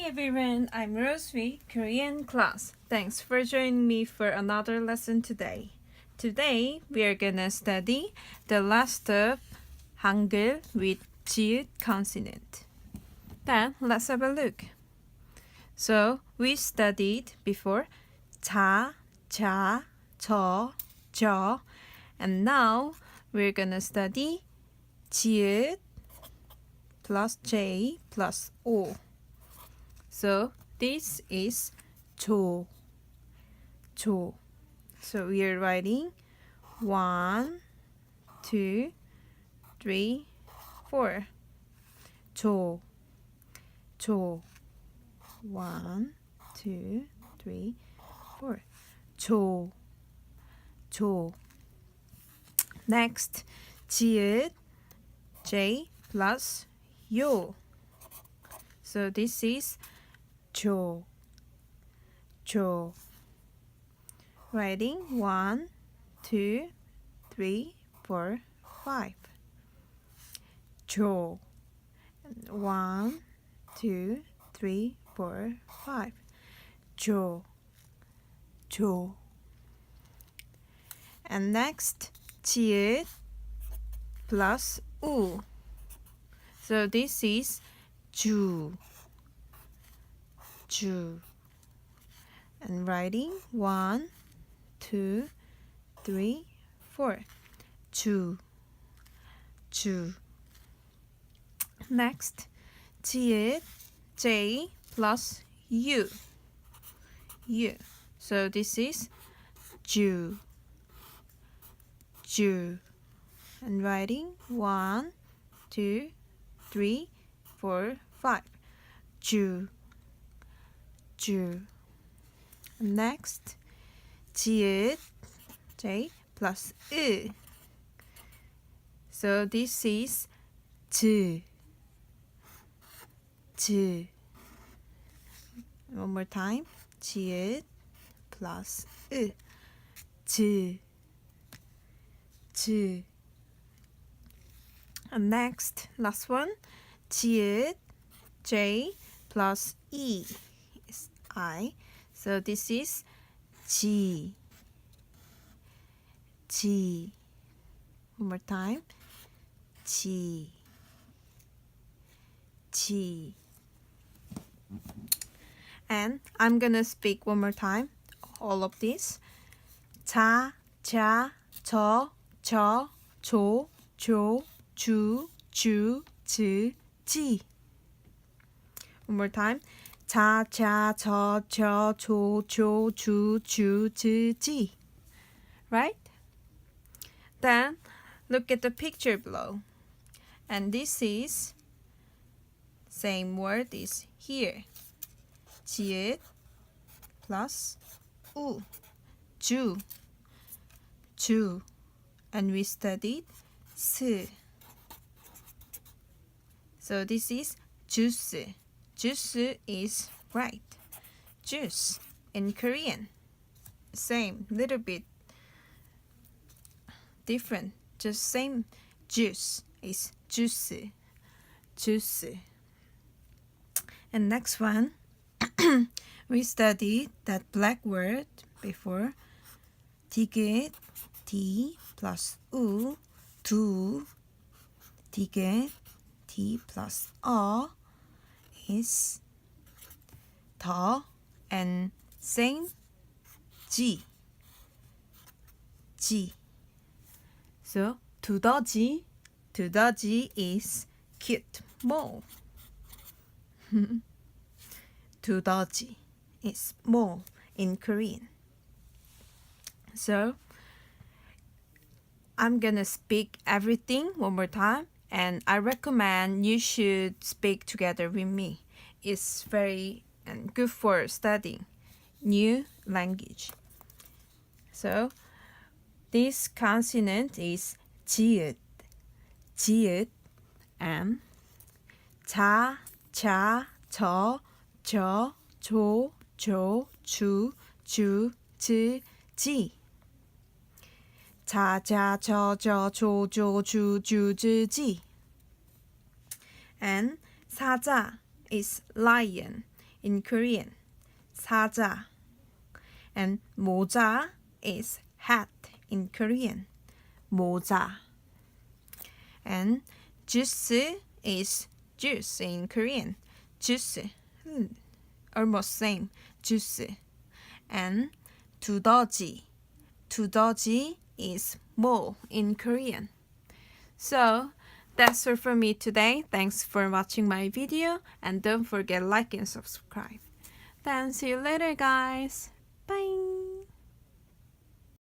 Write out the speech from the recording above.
Hi everyone, I'm Rosvi, Korean class. Thanks for joining me for another lesson today. Today we are gonna study the last of Hangul with 지읒 consonant. Then let's have a look. So we studied before 자, 자, 저, 저, and now we're gonna study 지읒 plus J plus O. So this is 조. 조. So we are writing 1, 2, 3, 4. 조. 조. 1, 2, 3, 4. 조. 조. Next, 지읒 J plus 요. So this is 조. 조. Writing 1, 2, 3, 4, 5. 조. 1, 2, 3, 4, 5. 조. 조. And next, 지읒 plus 우. So this is 주. 주. And writing 1, 2, 3, 4. 주. 주. Next, 지읒 J plus U. U. So this is 주. 주. And writing 1, 2, 3, 4, 5. 주. 주. Next, 지읒 J plus 으. So this is 즈. 즈. One more time. 지읒 plus 으. 즈. 즈. And next, last one. 지읒 J plus E is I. So this is 지. 지. One more time. 지. 지. And I'm gonna speak one more time. All of this. 자, 자, 저, 저, 조, 조, 주, 주, 즈, 지. One more time. 자, 자, 저, 저, 조, 조, 주, 주, 즈, 지. Right? Then look at the picture below. And this is same word is here. 지읒 plus 우. 주. 주. And we studied 스. So this is 주스. 주스 is right. Juice in Korean. Same, little bit different. Just same juice is 주스. 주스. And next one, we studied that black word before. 디귿, D plus 우, 두. 디귿, D plus is 더 and same 지. 지. So 두더지. 두더지 is cute mole. 두더지 is mole in Korean. So I'm gonna speak everything one more time, and I recommend you should speak together with me. It's very good for studying new language. So this consonant is 지읒. 지읒. And 자, 자, 저, 저, 조, 조, 주, 주, 즈, 지. 자, 자, 저, 저, 조, 조, 주, 주, 즈, 지. And 사자 is lion in Korean. 사자. And 모자 is hat in Korean. 모자. And juice is juice in Korean. Juice. Almost same. Juice. And 두더지. 두더지 is mole in Korean. So that's all for me today. Thanks for watching my video and don't forget like and subscribe. Then see you later guys.